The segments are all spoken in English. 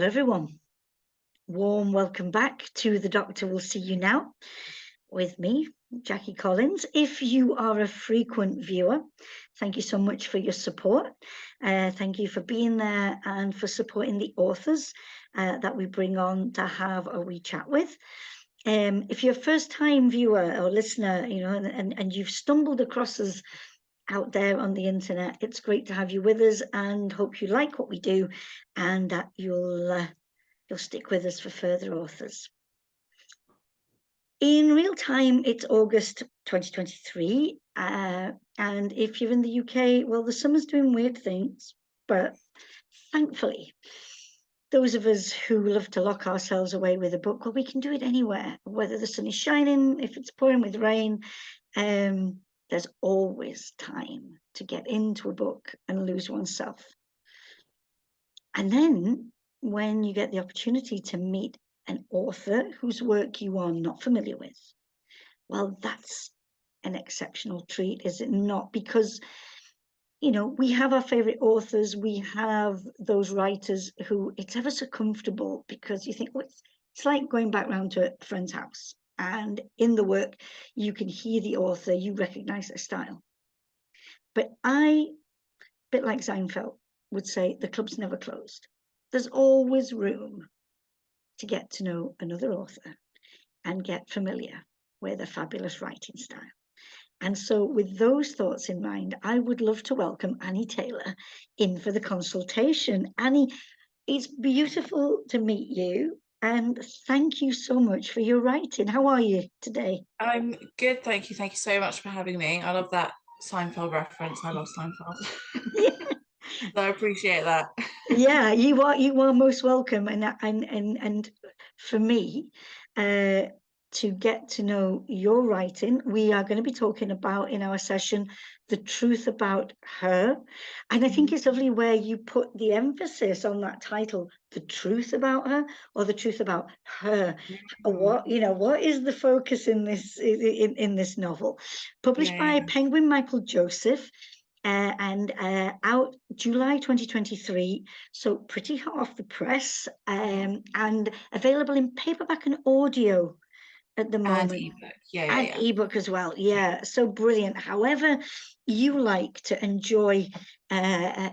Hello, everyone. Warm welcome back to The Doctor Will See You Now with me, Jackie Collins. If you are a frequent viewer, thank you so much for your support. Thank you for being there and for supporting the authors that we bring on to have a wee chat with. If you're a first-time viewer or listener, and you've stumbled across us out there on the internet, it's great to have you with us, and hope you like what we do and that you'll stick with us for further authors. In real time, it's August 2023, and if you're in the UK, well, the summer's doing weird things, but thankfully, those of us who love to lock ourselves away with a book, well, we can do it anywhere, whether the sun is shining, if it's pouring with rain. There's always time to get into a book and lose oneself. And then when you get the opportunity to meet an author whose work you are not familiar with, well, that's an exceptional treat, is it not? Because, we have our favorite authors, we have those writers who it's ever so comfortable because you think, well, it's like going back round to a friend's house, and in the work, you can hear the author, you recognize their style. But a bit like Seinfeld would say, the club's never closed. There's always room to get to know another author and get familiar with a fabulous writing style. And so with those thoughts in mind, I would love to welcome Annie Taylor in for the consultation. Annie, it's beautiful to meet you, and thank you so much for your writing. How are you today? I'm good, thank you. Thank you so much for having me. I love that Seinfeld reference. I love Seinfeld. Yeah. So I appreciate that. Yeah, you are most welcome, and for me, to get to know your writing, we are going to be talking about in our session the truth about her, and I think it's lovely where you put the emphasis on that title, the truth about her, or the truth about her. What is the focus in this novel, published by Yeah. Penguin Michael Joseph. And out July 2023, so pretty hot off the press, and available in paperback and audio at the moment. And ebook. Yeah. And ebook as well. Yeah, so brilliant. However you like to enjoy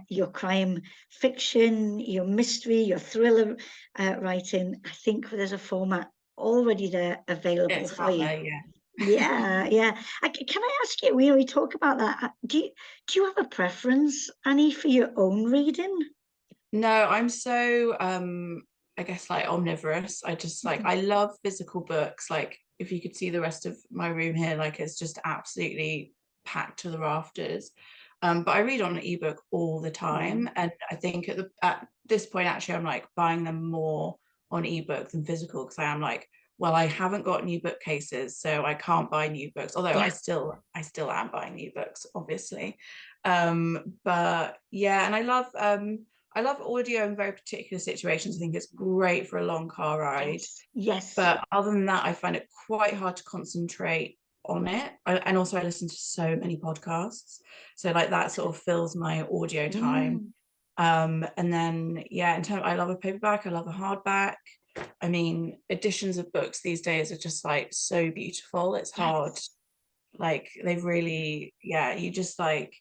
your crime fiction, your mystery, your thriller writing, I think there's a format already there available It's for out you. there, yeah. Yeah. Can I ask you, we talk about that. Do you have a preference, Annie, for your own reading? No, I'm so I guess like omnivorous. I just I love physical books. Like if you could see the rest of my room here, like it's just absolutely packed to the rafters. But I read on an ebook all the time, and I think at this point actually I'm like buying them more on ebook than physical because I am like, well, I haven't got new bookcases, so I can't buy new books. Although Yeah. I still am buying new books, obviously. But yeah, and I love audio in very particular situations. I think it's great for a long car ride. Yes. But other than that, I find it quite hard to concentrate on it. And also I listen to so many podcasts. So like that sort of fills my audio time. And then yeah, in terms I love a paperback, I love a hardback. I mean, editions of books these days are just like so beautiful. It's hard. Like they've really, yeah, you just like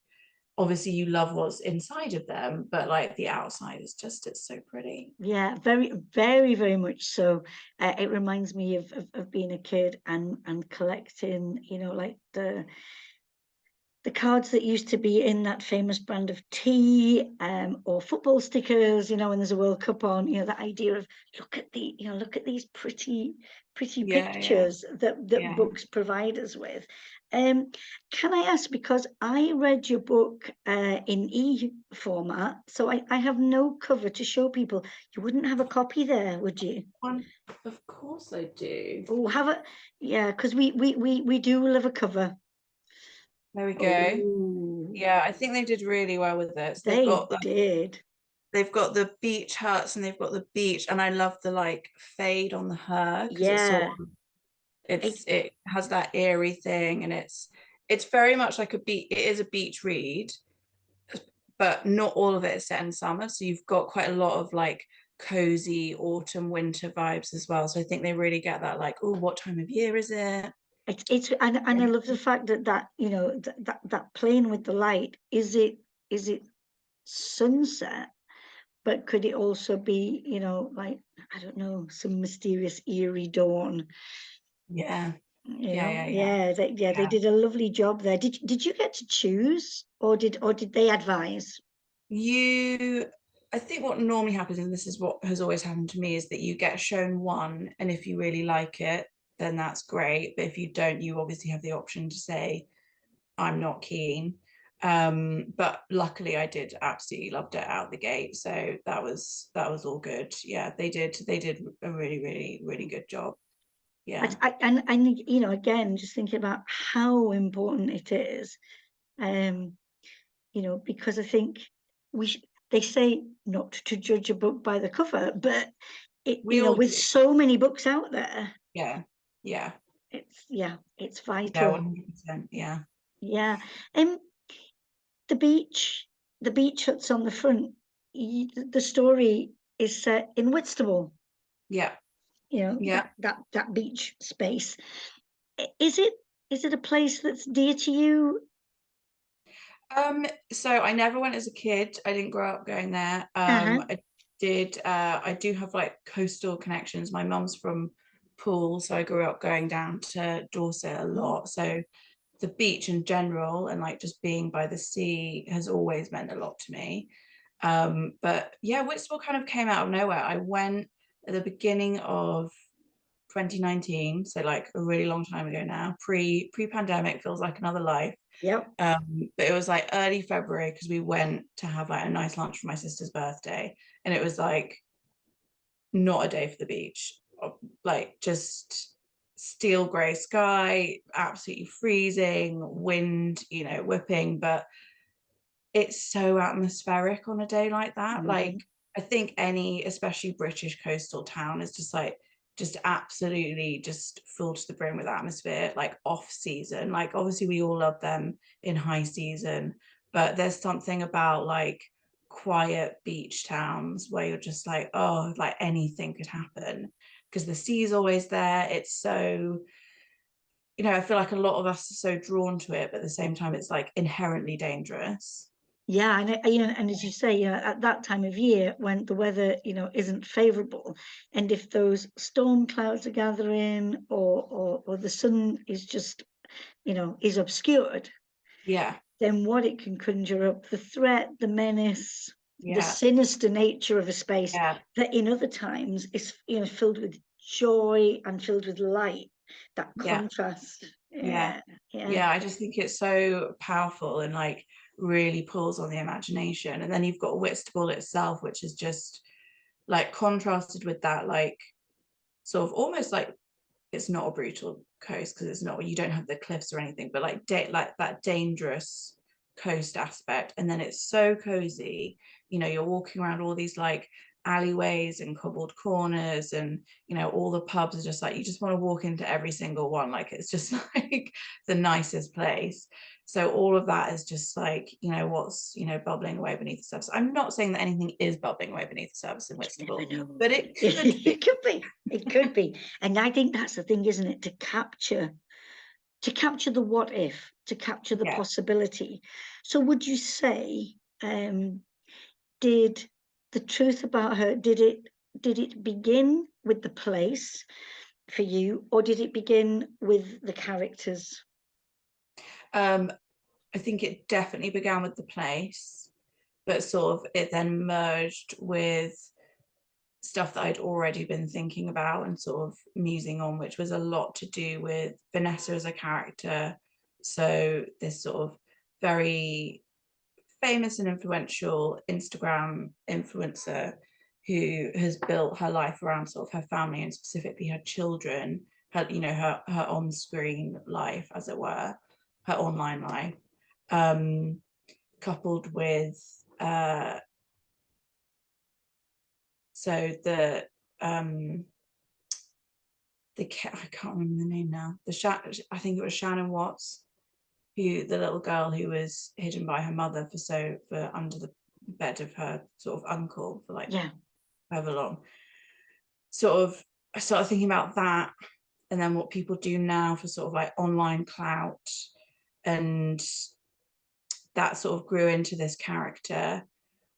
obviously you love what's inside of them, but like the outside is just it's so pretty. Yeah, very, very, very much so. It reminds me of being a kid and collecting, like the cards that used to be in that famous brand of tea, or football stickers, when there's a World Cup on, that idea of look at these pretty Yeah, pictures that yeah. books provide us with. Can I ask, because I read your book in format, so I have no cover to show people. You wouldn't have a copy there, would you? Of course I do. Oh, yeah, because we do love a cover. There we go. Oh, Yeah, I think they did really well with it. So they did. they've got the beach huts and they've got the beach, and I love the like fade on the her because it's sort Yeah. of it has that airy thing, and it's very much like a beach. It is a beach read, but not all of it is set in summer. So you've got quite a lot of like cozy autumn winter vibes as well. So I think they really get that, like, oh, what time of year is it? It's and I love the fact that you know that playing with the light, is it sunset, but could it also be, you know, like, I don't know, some mysterious eerie dawn, Yeah, you yeah, know? yeah, yeah, They yeah. did a lovely job there. Did you get to choose, or did they advise? You, I think what normally happens, and this is what has always happened to me, is that you get shown one, and if you really like it, then that's great. But if you don't, you obviously have the option to say, I'm not keen. But luckily I did absolutely loved it out the gate. So that was all good. Yeah, they did a really, really, really good job. Yeah. And you know, again, just thinking about how important it is, um, you know, because I think they say not to judge a book by the cover, but We you know, all with do. so many books out there, Yeah. Yeah. it's Yeah, vital. 100%. Yeah. Yeah. And the beach, the beach huts on the front, the story is set in Whitstable, Yeah. you know, Yeah. that beach space. Is it a place that's dear to you? So I never went as a kid. I didn't grow up going there. Uh-huh. I do have like coastal connections. My mum's from Poole, so I grew up going down to Dorset a lot. So the beach in general and like just being by the sea has always meant a lot to me. But yeah, Whitstable kind of came out of nowhere. I went at the beginning of 2019, so like a really long time ago now, pre-pandemic, feels like another life. Yep. But it was like early February because we went to have like a nice lunch for my sister's birthday, and it was like not a day for the beach. Like just steel gray sky, absolutely freezing, wind, whipping, but it's so atmospheric on a day like that. Like Mhm. I think any, especially British coastal town, is just absolutely just full to the brim with atmosphere, like off season. Like obviously we all love them in high season, but there's something about like quiet beach towns where you're just like, oh, like anything could happen because the sea's always there. It's so, I feel like a lot of us are so drawn to it, but at the same time, it's like inherently dangerous. Yeah, and you know, and as you say, you know, at that time of year when the weather, you know, isn't favourable, and if those storm clouds are gathering, or the sun is just, you know, is obscured, Yeah, then what it can conjure up, the threat, the menace, the yeah, sinister nature of a space yeah, that in other times is, you know, filled with joy and filled with light. That yeah, contrast, yeah, yeah, yeah, yeah. I just think it's so powerful and like really pulls on the imagination. And then you've got Whitstable itself, which is just like contrasted with that, like sort of almost like it's not a brutal coast because it's not, you don't have the cliffs or anything, but like like that dangerous coast aspect. And then it's so cozy, you're walking around all these like alleyways and cobbled corners, and all the pubs are just like you just want to walk into every single one, like it's just like the nicest place. So all of that is just like, what's bubbling away beneath the surface. I'm not saying that anything is bubbling away beneath the surface in you never Whitstable, know. but it could It be. could be, it could be. And I think that's the thing, isn't it? To capture the what if, to capture the Yeah. possibility. So would you say, um, did the truth about her, did it begin with the place for you, or did it begin with the characters? um I think it definitely began with the place, but sort of it then merged with stuff that I'd already been thinking about and sort of musing on, which was a lot to do with Vanessa as a character. So this sort of very famous and influential Instagram influencer who has built her life around sort of her family and specifically her children, her on-screen life, as it were, her online life, coupled with so um I can't remember the name now. I think it was Shannon Watts, the little girl who was hidden by her mother for under the bed of her sort of uncle for like Yeah, however long. I started thinking about that, and then what people do now for sort of like online clout, and that sort of grew into this character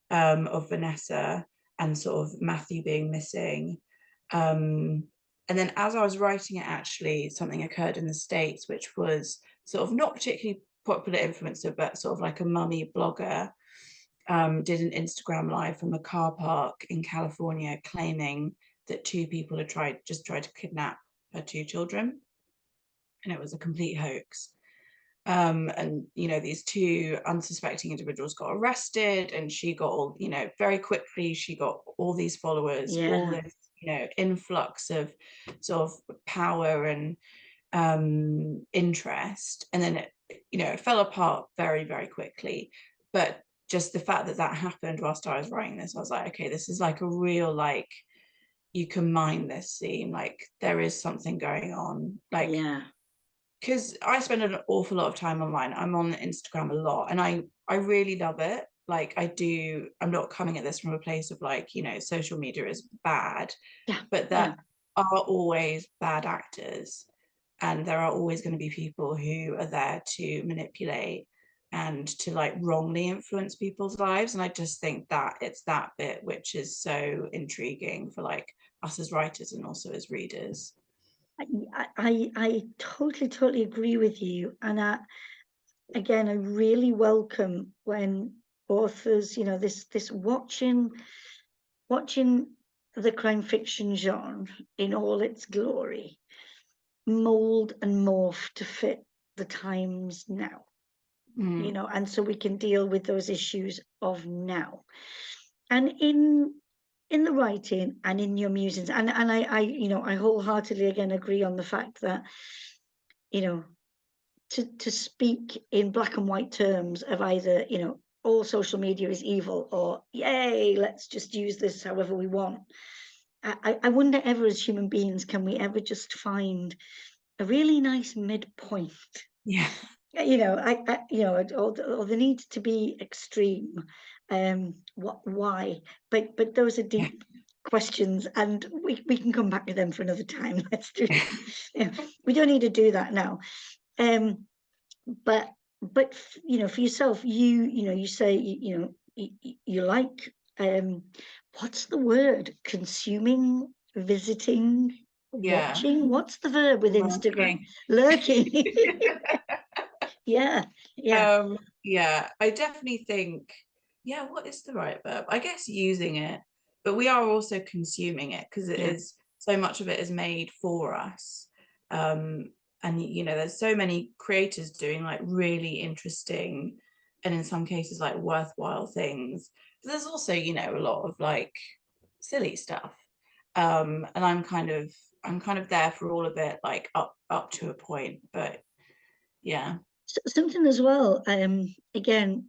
of Vanessa and sort of Matthew being missing. And then as I was writing it, actually, something occurred in the States, which was sort of not particularly popular influencer, but sort of like a mummy blogger, did an Instagram live from a car park in California claiming that two people had tried to kidnap her two children. And it was a complete hoax. And these two unsuspecting individuals got arrested, and she got all, very quickly she got all these followers, all this influx of sort of power and interest, and then it fell apart very, very quickly. But just the fact that that happened whilst I was writing this, I was like, okay, this is like a real, like, you can mine this scene, like there is something going on, like, because I spend an awful lot of time online. I'm on Instagram a lot, and I really love it. Like I do, I'm not coming at this from a place of like, social media is bad, but there are always bad actors, and there are always going to be people who are there to manipulate and to like wrongly influence people's lives. And I just think that it's that bit which is so intriguing for like us as writers and also as readers. I totally agree with you. And again, I really welcome when authors, this watching the crime fiction genre in all its glory mold and morph to fit the times now. And so we can deal with those issues of now. And in the writing and in your musings, and I wholeheartedly again agree on the fact that, to speak in black and white terms of either, all social media is evil, or yay, let's just use this however we want. I wonder ever, as human beings, can we ever just find a really nice midpoint? Yeah. Or the need to be extreme. Why? But those are deep questions, and we can come back to them for another time. Let's do it. We don't need to do that now. But for yourself, you say you like, what's the word? Consuming, visiting, watching. What's the verb with Instagram? Lurking. Yeah. I definitely think, what is the right verb? I guess using it, but we are also consuming it, because it is, so much of it is made for us. And there's so many creators doing like really interesting, and in some cases like worthwhile things. But there's also, a lot of like silly stuff. And I'm kind of there for all of it, like up to a point. But yeah. Something as well, again,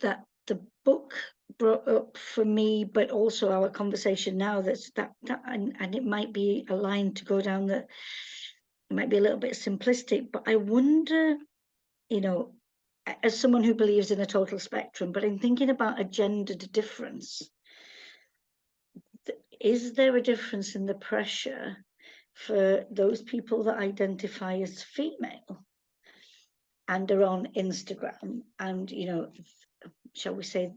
that the book brought up for me, but also our conversation now, and it might be a line to go down that might be a little bit simplistic, but I wonder, as someone who believes in a total spectrum, but in thinking about a gendered difference, is there a difference in the pressure for those people that identify as female and are on Instagram, and shall we say,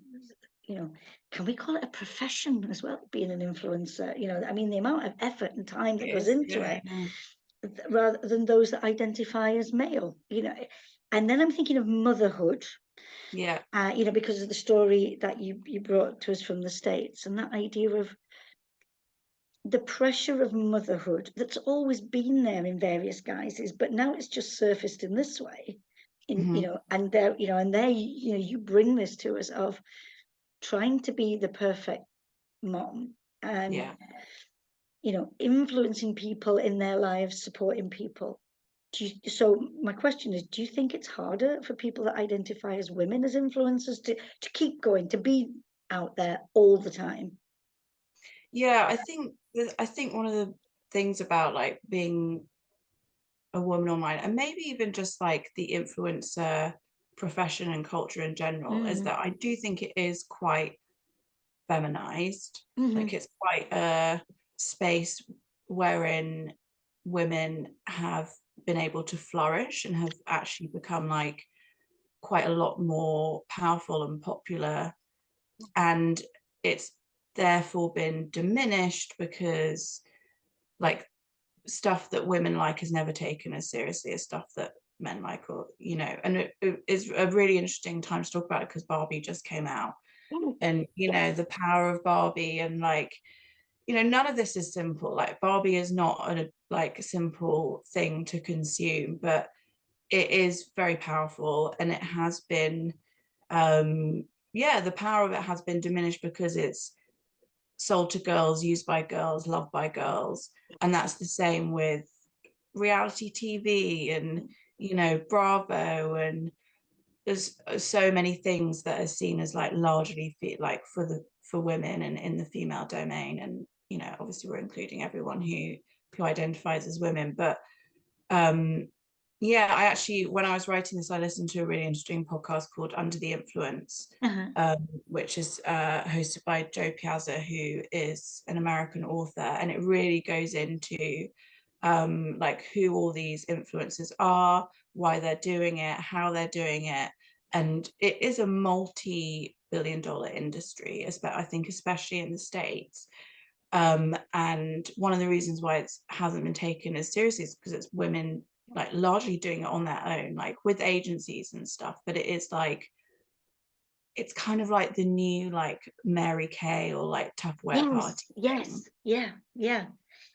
can we call it a profession as well, being an influencer? The amount of effort and time that goes into it, rather than those that identify as male, and then I'm thinking of motherhood, because of the story that you brought to us from the States, and that idea of the pressure of motherhood that's always been there in various guises, but now it's just surfaced in this way. And there, you bring this to us of trying to be the perfect mom, and influencing people in their lives, supporting people. So my question is, do you think it's harder for people that identify as women as influencers to keep going, to be out there all the time? I think one of the things about like being a woman online, and maybe even just like the influencer profession and culture in general, is that I do think it is quite feminized. Mhm. Like it's quite a space wherein women have been able to flourish and have actually become like quite a lot more powerful and popular, and it's therefore been diminished because like stuff that women like is never taken as seriously as stuff that men like, or and it is a really interesting time to talk about it because Barbie just came out, Oh, and yes. the power of Barbie, and like none of this is simple. Like Barbie is not a like simple thing to consume, but it is very powerful, and it has been the power of it has been diminished because it's sold to girls, used by girls, loved by girls. And that's the same with reality TV and Bravo, and there's so many things that are seen as like largely like for women and in the female domain. And obviously we're including everyone who identifies as women, but um I actually, when I was writing this, I listened to a really interesting podcast called Under the Influence, Uh-huh. which is hosted by Joe Piazza, who is an American author, and it really goes into like who all these influencers are, why they're doing it, how they're doing it, and it is a multi-billion-dollar industry, I think, especially in the States. And one of the reasons why it hasn't been taken as seriously is because it's women like largely doing it on their own, like with agencies and stuff. But it is like it's kind of like the new like Mary Kay or like Tupperware Yes, party thing. yes, yeah, yeah.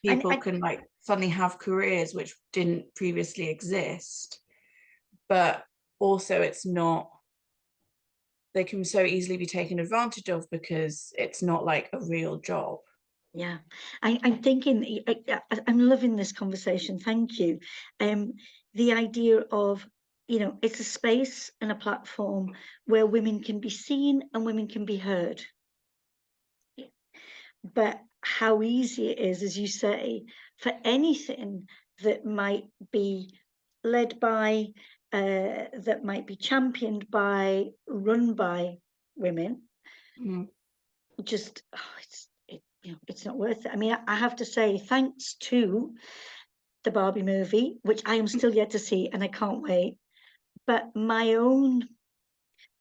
People And can like suddenly have careers which didn't previously exist, but also it's not, they can so easily be taken advantage of because it's not like a real job. yeah, I'm thinking, I'm loving this conversation. Thank you. The idea of, it's a space and a platform where women can be seen and women can be heard. But how easy it is, as you say, for anything that might be led by, that might be championed by, run by women, Mm. just it's not worth it. I mean, I have to say, thanks to the Barbie movie, which I am still yet to see, and I can't wait. But my own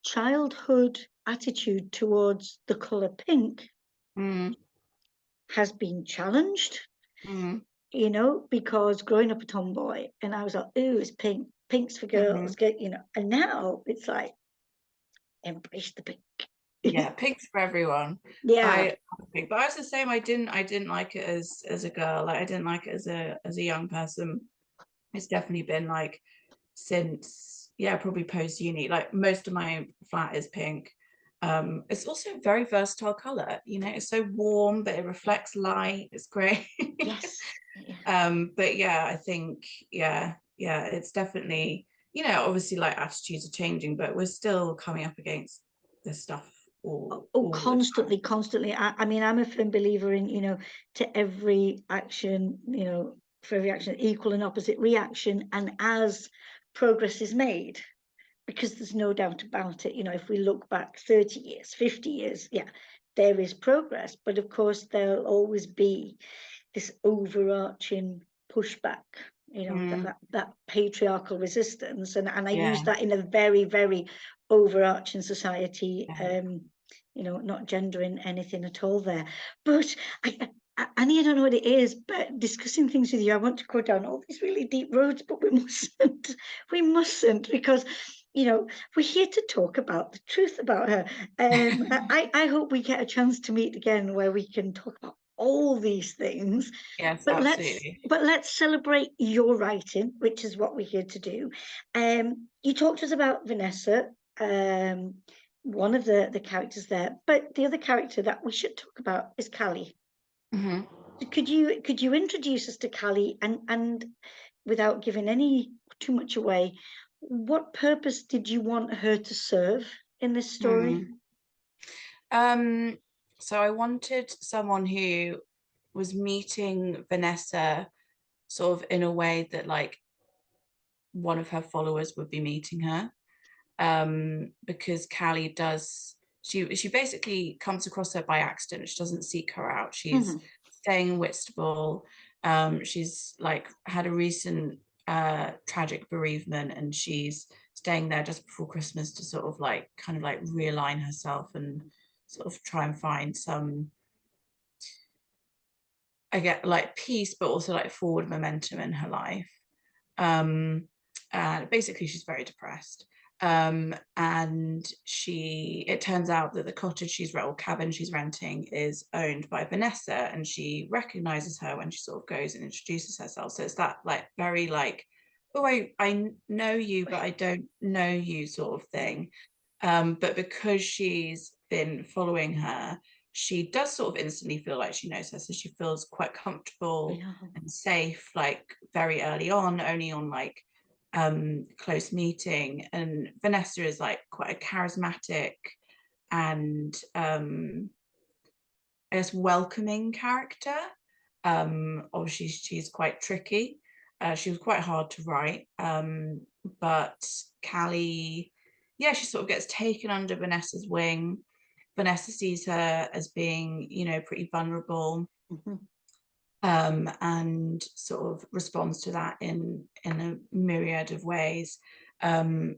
childhood attitude towards the color pink Mm. has been challenged, Mm. because growing up a tomboy, and I was like, ooh, it's pink, pink's for Mm-hmm. girls, and now it's like, embrace the pink. Yeah, pink's for everyone. Yeah. I think, but I was the same. I didn't like it as a girl. Like I didn't like it as a young person. It's definitely been like since probably post uni. Like most of my flat is pink. It's also a very versatile color. It's so warm, but it reflects light. It's great. Yes. Yeah. But I think it's definitely obviously like attitudes are changing, but we're still coming up against this stuff Oh, all the time. constantly. I mean, I'm a firm believer in, to every action, for every action, equal and opposite reaction. And as progress is made, because there's no doubt about it, if we look back 30 years, 50 years, yeah, there is progress. But of course, there'll always be this overarching pushback, Mm, that patriarchal resistance. And I use yeah, that in a very, very overarching society, yeah. not gendering anything at all there. But Annie, I don't know what it is, but discussing things with you, I want to go down all these really deep roads, but we mustn't. We mustn't, because we're here to talk about the truth about her. I hope we get a chance to meet again where we can talk about all these things. Yes, But let's absolutely. but let's celebrate your writing, which is what we're here to do. You talked to us about Vanessa, one of the characters there, but the other character that we should talk about is Callie. Hmm. Could you introduce us to Callie, and without giving any too much away, what purpose did you want her to serve in this story? Mm. Um, so I wanted someone who was meeting Vanessa sort of in a way that like one of her followers would be meeting her. Because Callie does she basically comes across her by accident. She doesn't seek her out. She's Mhm. staying in Whitstable. She's like had a recent tragic bereavement, and she's staying there just before Christmas to sort of like kind of like realign herself and sort of try and find some, I get like peace, but also like forward momentum in her life. Um, and basically she's very depressed. And it turns out that the cottage or cabin she's renting is owned by Vanessa, and she recognizes her when she sort of goes and introduces herself. So it's that like very like, oh, I know you, but I don't know you sort of thing. But because she's been following her, she does sort of instantly feel like she knows her. So she feels quite comfortable Yeah. and safe, like very early on, only on like close meeting. And Vanessa is like quite a charismatic and I guess welcoming character. Obviously she's quite tricky. She was quite hard to write. But Callie, yeah, she sort of gets taken under Vanessa's wing. Vanessa sees her as being, you know, pretty vulnerable, Mhm. and sort of responds to that in a myriad of ways. Um,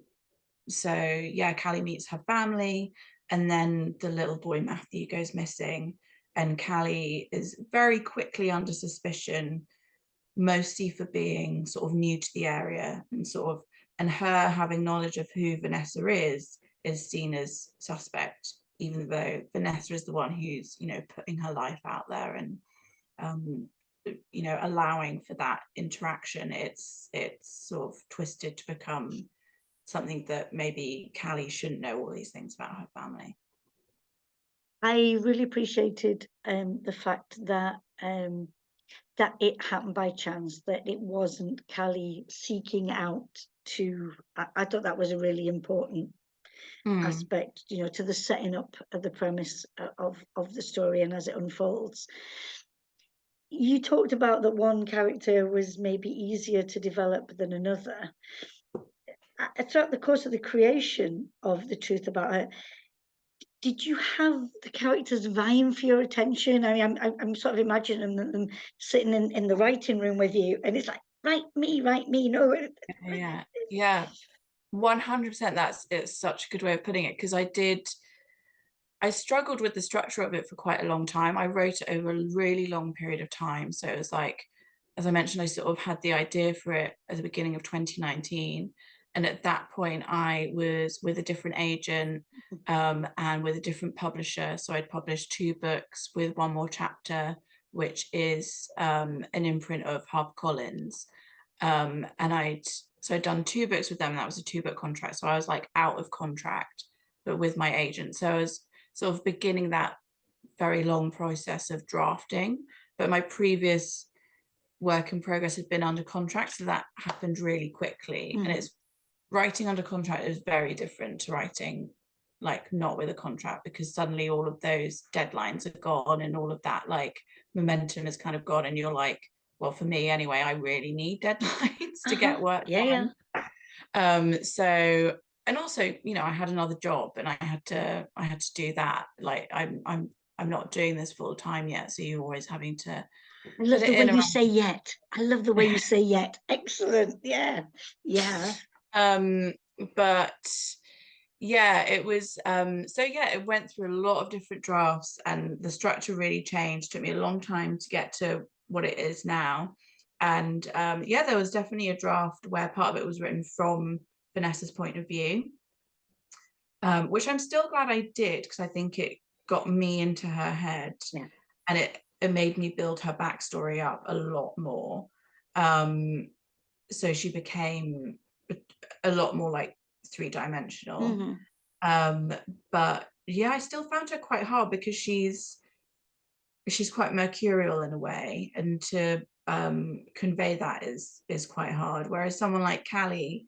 so yeah, Callie meets her family, and then the little boy Matthew goes missing, and Callie is very quickly under suspicion, mostly for being sort of new to the area, and sort of, and her having knowledge of who Vanessa is seen as suspect, even though Vanessa is the one who's, you know, putting her life out there and um, you know, allowing for that interaction. It's sort of twisted to become something that maybe Callie shouldn't know all these things about her family. I really appreciated the fact that it happened by chance, that it wasn't Callie seeking out to. I thought that was a really important Mm, aspect, you know, to the setting up of the premise of the story and as it unfolds. You talked about that one character was maybe easier to develop than another. Throughout the course of the creation of The Truth About Her, did you have the characters vying for your attention? I mean, I'm sort of imagining them sitting in the writing room with you, and it's like, write me, no. yeah, yeah, 100%. It's such a good way of putting it, because I struggled with the structure of it for quite a long time. I wrote it over a really long period of time. So it was like, as I mentioned, I sort of had the idea for it at the beginning of 2019. And at that point, I was with a different agent, and with a different publisher. So I'd published 2 books with one more chapter, which is an imprint of HarperCollins. And I'd done 2 books with them, and that was a 2-book contract. So I was like out of contract, but with my agent. So I was sort of beginning that very long process of drafting. But my previous work in progress had been under contract, so that happened really quickly. And Mm. it's writing under contract is very different to writing like not with a contract, because suddenly all of those deadlines are gone and all of that like momentum is kind of gone, and you're like, well, for me anyway, I really need deadlines to get work Yeah, yeah. done. So, and also, you know, I had another job and I had to do that. Like I'm not doing this full time yet, so you're always having to I fit love it the way in you around. say yet. I love the way you say yet. Excellent. Yeah. Yeah. um but yeah, it was so yeah, it went through a lot of different drafts, and the structure really changed. It took me a long time to get to what it is now. And yeah, there was definitely a draft where part of it was written from Vanessa's point of view, which I'm still glad I did, because I think it got me into her head, Yeah. and it made me build her backstory up a lot more. Um, so she became a lot more like 3-dimensional. Hmm. Um, but yeah, I still found her quite hard, because she's quite mercurial in a way, and to convey that is quite hard. Whereas someone like Callie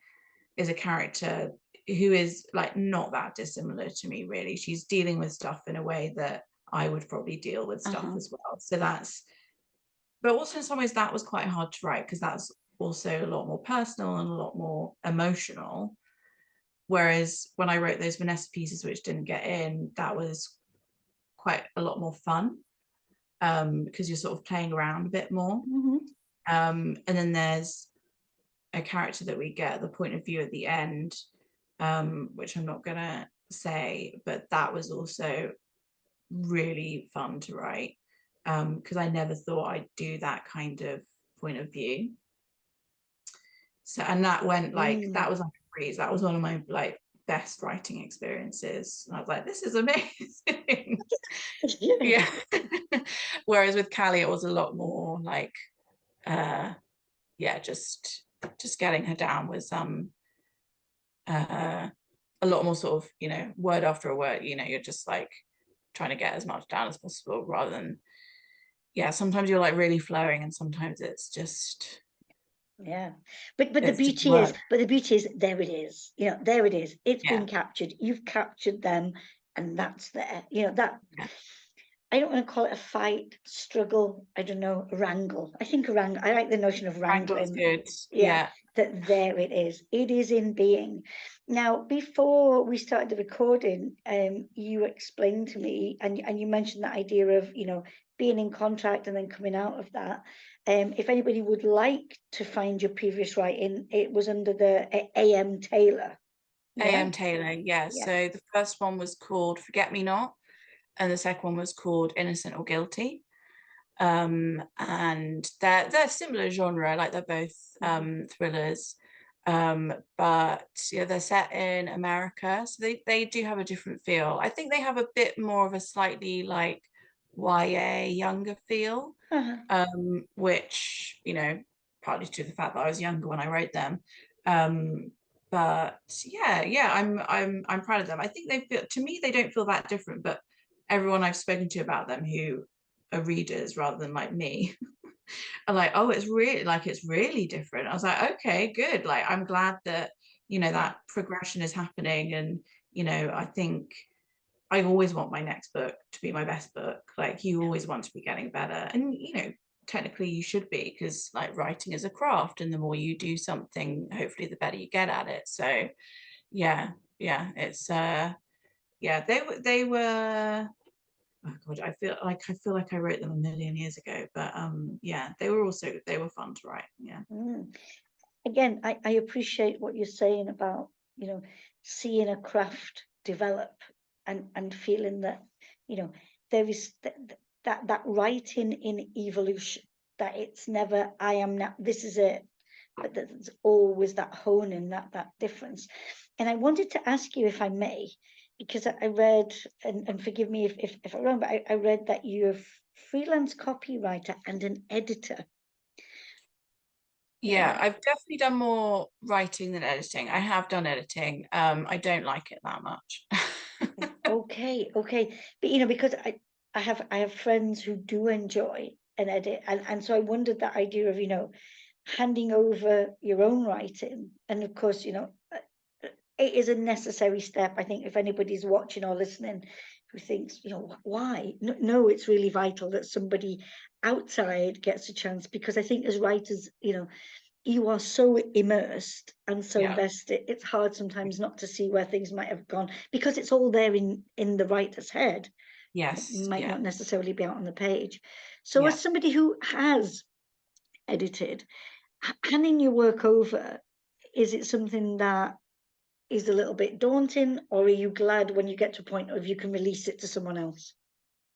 is a character who is like not that dissimilar to me, really. She's dealing with stuff in a way that I would probably deal with stuff Uh-huh. as well. So that's, but also in some ways that was quite hard to write, because that's also a lot more personal and a lot more emotional. whereas when I wrote those Vanessa pieces which didn't get in, that was quite a lot more fun, because you're sort of playing around a bit more. And then there's a character that we get at the point of view at the end, which I'm not gonna say, but that was also really fun to write, because I never thought I'd do that kind of point of view. So, and that went like, that was like a breeze. That was one of my like best writing experiences. And I was like, this is amazing. Yeah. Whereas with Callie, it was a lot more like, yeah, just getting her down was a lot more sort of, you know, word after a word, you know, you're just like trying to get as much down as possible, rather than, yeah, sometimes you're like really flowing and sometimes it's just, yeah, but the it's just beauty is, work. there it is, you know, there it is, it's Yeah. been captured, you've captured them, and that's there, you know, that Yeah. I don't want to call it a fight, struggle, I don't know, wrangle. I think a wrangle, I like the notion of Wrangle's wrangling. good. Yeah, Yeah. that there it is in being. Now, before we started the recording, you explained to me, and you mentioned that idea of, you know, being in contract and then coming out of that. If anybody would like to find your previous writing, it was under the A.M. Taylor. Yeah, A.M. Taylor, yeah. yeah. So the first one was called Forget Me Not, and the second one was called Innocent or Guilty. And they're similar genre, like they're both thrillers. But yeah, they're set in America, so they do have a different feel. I think they have a bit more of a slightly like YA younger feel, which, you know, partly to the fact that I was younger when I wrote them. But yeah, I'm proud of them. I think they feel, to me, they don't feel that different, but everyone I've spoken to about them who are readers rather than like me are like, oh, it's really different. I was like, okay, good. Like, I'm glad that, you know, that progression is happening. And, you know, I think I always want my next book to be my best book. Like, you always want to be getting better. And, you know, technically you should be, because like writing is a craft, and the more you do something, hopefully the better you get at it. So yeah, it's yeah, they were, oh god, I feel like I wrote them a million years ago, but yeah, they were fun to write. Yeah. Again, I appreciate what you're saying about, you know, seeing a craft develop, and feeling that, you know, there is that writing in evolution, that it's never I am now, this is it, but there's always that honing, that difference. And I wanted to ask you, if I may, because I read, and forgive me if I'm wrong, but I read that you're a freelance copywriter and an editor. Yeah, I've definitely done more writing than editing. I have done editing. I don't like it that much. Okay, but you know, because I have friends who do enjoy an edit, and so I wondered that idea of, you know, handing over your own writing, and of course, you know, it is a necessary step. I think if anybody's watching or listening who thinks, you know, why? No, it's really vital that somebody outside gets a chance, because I think as writers, you know, you are so immersed and so Yeah. invested, it's hard sometimes not to see where things might have gone, because it's all there in the writer's head. Yes. It might Yeah. not necessarily be out on the page. So Yeah. as somebody who has edited, handing your work over, is it something that is a little bit daunting, or are you glad when you get to a point of you can release it to someone else?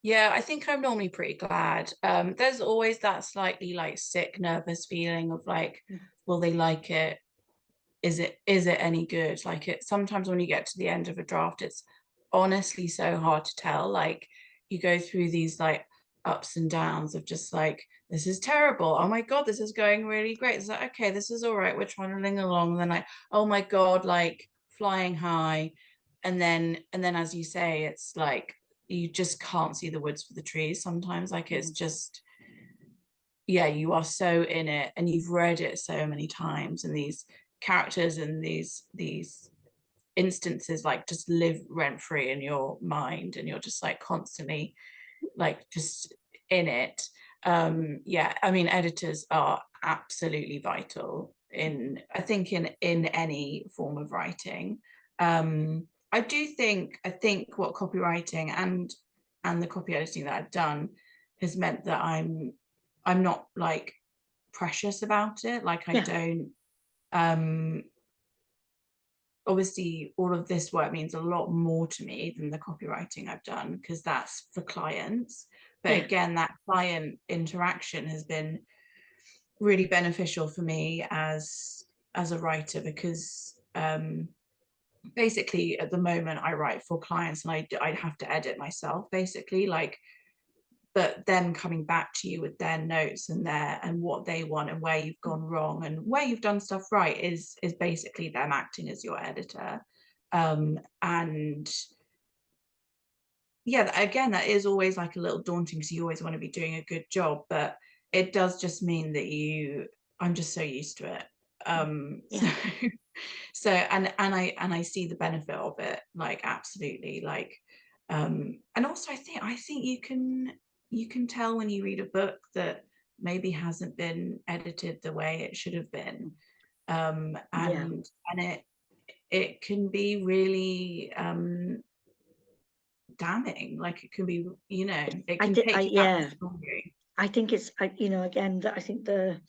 Yeah, I think I'm normally pretty glad. There's always that slightly like sick, nervous feeling of like, will they like it? Is it any good? Like, it sometimes when you get to the end of a draft, it's honestly so hard to tell. Like, you go through these like ups and downs of just like, this is terrible. Oh my God, this is going really great. It's like, okay, this is all right. We're trundling along. And then like, oh my God, like flying high. And then as you say, it's like you just can't see the woods for the trees sometimes. Like, it's just, yeah, you are so in it and you've read it so many times, and these characters and these instances like just live rent free in your mind, and you're just like constantly like just in it. Yeah, I mean, editors are absolutely vital in, I think, in any form of writing. I think what copywriting and the copy editing that I've done has meant that I'm not like precious about it. Like I Yeah. don't obviously all of this work means a lot more to me than the copywriting I've done, because that's for clients. But Yeah. again, that client interaction has been really beneficial for me as a writer, because basically at the moment I write for clients and I'd have to edit myself basically, like, but them coming back to you with their notes and what they want and where you've gone wrong and where you've done stuff right is basically them acting as your editor. And yeah, again, that is always like a little daunting because you always want to be doing a good job, but it does just mean that I'm just so used to it. Yeah. So and I see the benefit of it, like absolutely, like and also I think you can tell when you read a book that maybe hasn't been edited the way it should have been. Yeah. And it can be really damning, like it can be, it can take you out of Yeah, the story. I think it's, again, that I think the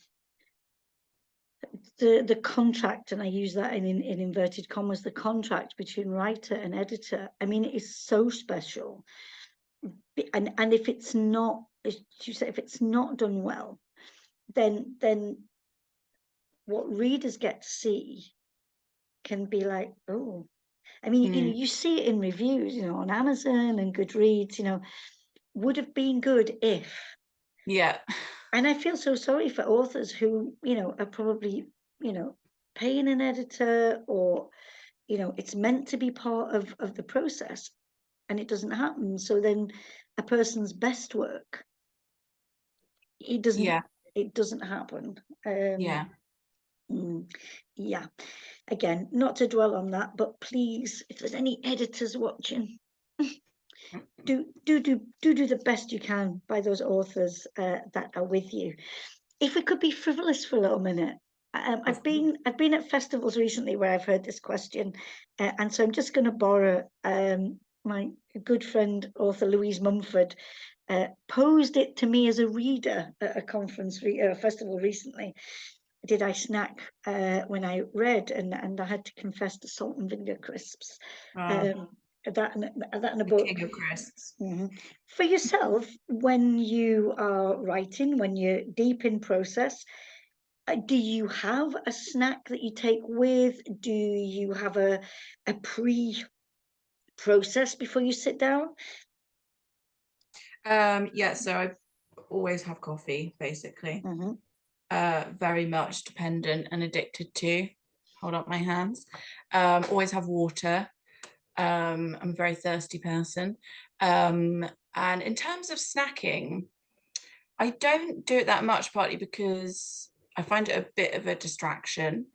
contract, and I use that in inverted commas, the contract between writer and editor, I mean, it is so special. And if it's not, as you say, if it's not done well, then what readers get to see can be like, oh, I mean, you see it in reviews, on Amazon and Goodreads, would have been good if. Yeah. And I feel so sorry for authors who, are probably, paying an editor, or, it's meant to be part of the process and it doesn't happen. So then a person's best work, it doesn't Yeah. it doesn't happen. Yeah. Yeah. Again, not to dwell on that, but please, if there's any editors watching, do the best you can by those authors that are with you. If we could be frivolous for a little minute, I've been at festivals recently where I've heard this question, and so I'm just going to borrow my good friend author Louise Mumford posed it to me as a reader at a festival recently. Did I snack when I read? And I had to confess to salt and vinegar crisps. That in a book. King of crisps. For yourself, when you are writing, when you're deep in process, do you have a snack that you take with? Do you have a pre-process before you sit down? Yeah, so I always have coffee, basically. Very much dependent and addicted to. Hold up my hands. Always have water. I'm a very thirsty person. And in terms of snacking, I don't do it that much, partly because I find it a bit of a distraction.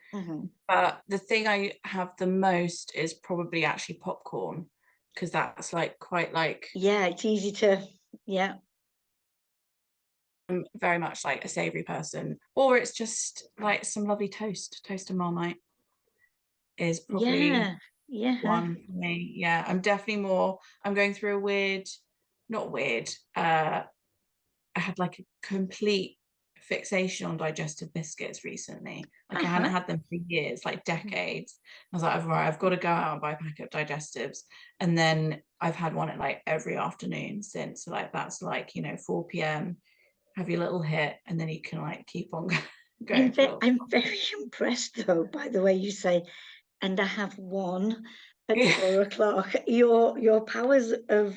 But the thing I have the most is probably actually popcorn, because that's like quite like, Yeah, it's easy to, yeah. I'm very much like a savory person, or it's just like some lovely toast and Marmite is probably Yeah. one for me. Yeah, I'm going through a weird, not weird, I had like a complete fixation on digestive biscuits recently. Like I hadn't had them for years, like decades. I was like, right, I've got to go out and buy a packet of digestives. And then I've had one at like every afternoon since. So like that's like, 4 p.m. have your little hit, and then you can like keep on going for a little. I'm very impressed though, by the way you say, and I have one at 4 o'clock. Your powers of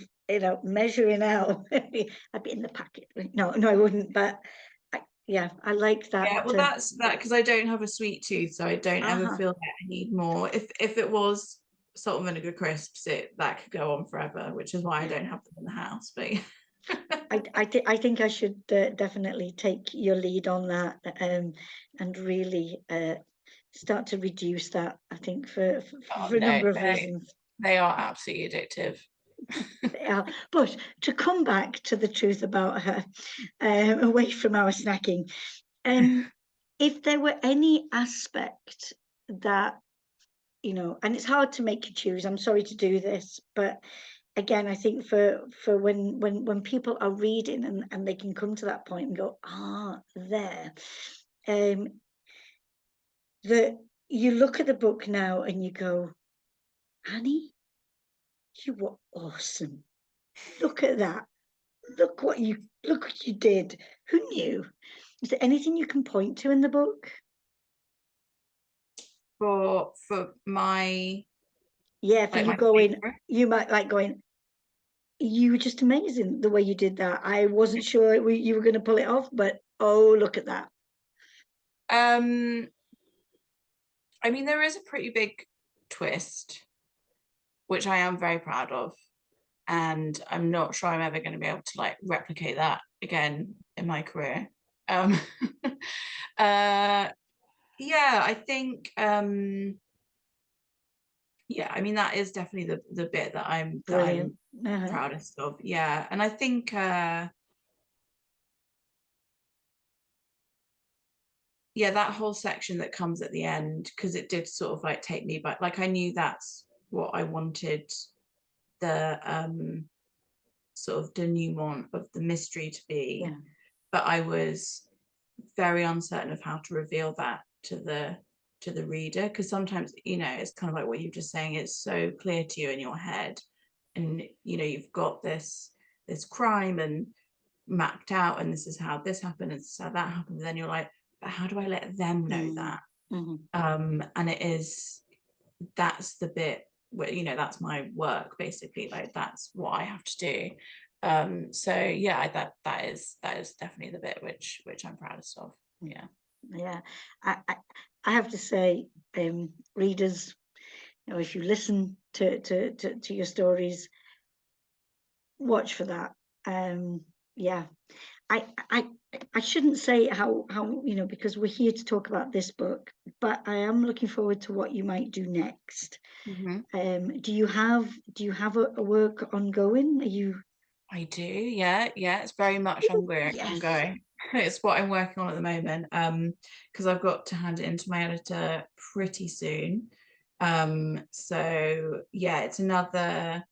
measuring out. I'd be in the packet. No, I wouldn't. But I like that. Yeah, well, that's that, because I don't have a sweet tooth, so I don't ever feel like I need more. If it was salt and vinegar crisps, that could go on forever, which is why I don't have them in the house. But I think I should definitely take your lead on that, and really start to reduce that. I think for a number of reasons. They are absolutely addictive. They are. But to come back to the truth about her, away from our snacking, if there were any aspect that you know, and it's hard to make you choose. I'm sorry to do this, but again, I think for when people are reading and they can come to that point and go, there, that you look at the book now and you go, Annie, you were awesome. Look at that. Look what you did. Who knew? Is there anything you can point to in the book? For my Yeah, for like you my going, favorite. you might like going, you were just amazing the way you did that. I wasn't sure you were going to pull it off, but oh, look at that. I mean, there is a pretty big twist, which I am very proud of, and I'm not sure I'm ever going to be able to like replicate that again in my career. Um, yeah, I think yeah, I mean that is definitely the bit that I'm Brilliant. proudest of. Yeah, and I think yeah, that whole section that comes at the end, because it did sort of like take me back. Like I knew that's what I wanted the sort of denouement of the mystery to be, Yeah. but I was very uncertain of how to reveal that to the reader, because sometimes, you know, it's kind of like what you're just saying, it's so clear to you in your head, and you know you've got this crime and mapped out, and this is how this happened and this is how that happened, but then you're like, but how do I let them know that? And that's the bit where, you know, that's my work basically, like that's what I have to do. So yeah, that is definitely the bit which I'm proudest of. Yeah. Yeah. I have to say, readers, you know, if you listen to your stories, watch for that. Yeah. I shouldn't say how you know, because we're here to talk about this book, but I am looking forward to what you might do next. Do you have a work ongoing? Are you? I do, yeah, it's very much Yes. ongoing. It's what I'm working on at the moment, because I've got to hand it into my editor pretty soon. So yeah, it's another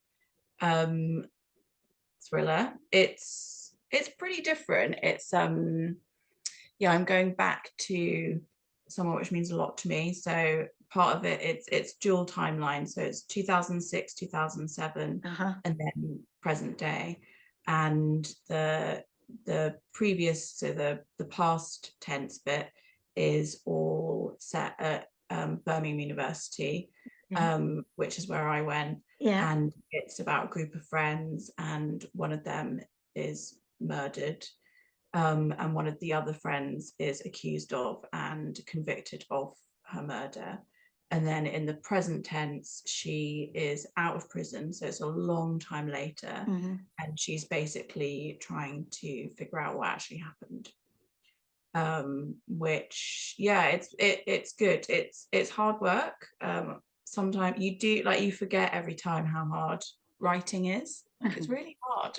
thriller. It's pretty different. It's yeah, I'm going back to somewhere which means a lot to me. So part of it, it's dual timeline. So it's 2006, 2007, and then present day. And the previous, so the past tense bit is all set at Birmingham University, which is where I went. Yeah. And it's about a group of friends, and one of them is murdered, and one of the other friends is accused of and convicted of her murder. And then in the present tense, she is out of prison, so it's a long time later, and she's basically trying to figure out what actually happened. Which, yeah, it's good. It's hard work. Sometimes you do, like, you forget every time how hard writing is. Like, it's really hard.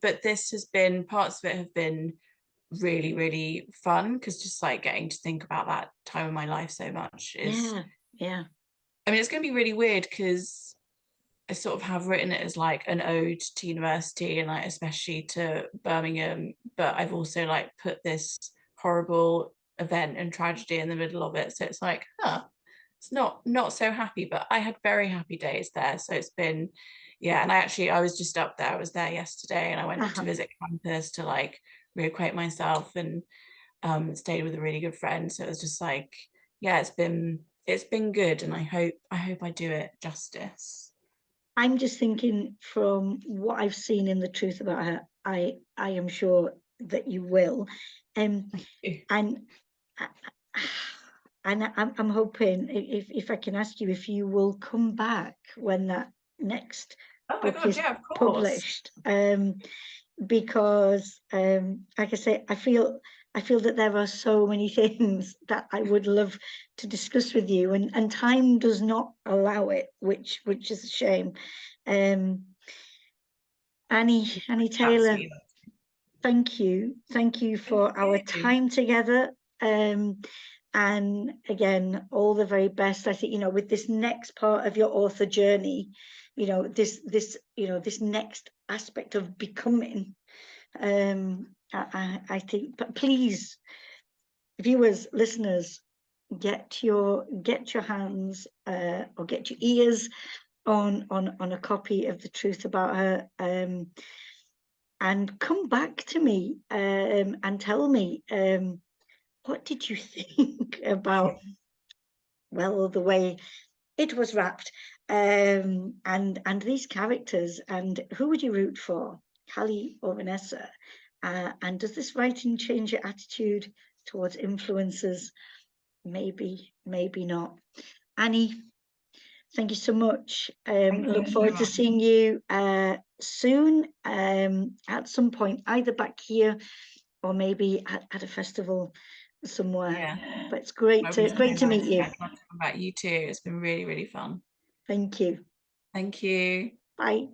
But this has been, parts of it have been really, really fun, because just like getting to think about that time of my life so much is, Yeah. I mean, it's going to be really weird because I sort of have written it as like an ode to university and like especially to Birmingham, but I've also like put this horrible event and tragedy in the middle of it, so it's like, it's not so happy, but I had very happy days there. So it's been, yeah. And I was just up there, I was there yesterday, and I went to visit campus to like reacquaint myself, and stayed with a really good friend. So it was just like, yeah, it's been good, and I hope I do it justice. I'm just thinking from what I've seen in The Truth About Her, I am sure that you will. And I'm hoping, if I can ask you, if you will come back when that next Oh my book God, is yeah, of course. published. Because like I say, I feel that there are so many things that I would love to discuss with you, and time does not allow it, which is a shame. Annie Taylor, thank you for our time together. And again, all the very best. I think, with this next part of your author journey, this next aspect of becoming, I think, but please, viewers, listeners, get your hands or get your ears on a copy of The Truth About Her, and come back to me and tell me, what did you think about, well, the way it was wrapped, and these characters, and who would you root for, Callie or Vanessa? And does this writing change your attitude towards influencers? Maybe, maybe not. Annie, thank you so much. Thank Look you so forward to much. seeing you soon, at some point, either back here or maybe at a festival somewhere. Yeah. But it's great That would be to so meet nice. you. I'd love to come back. You too. It's been really, really fun. Thank you. Thank you. Bye.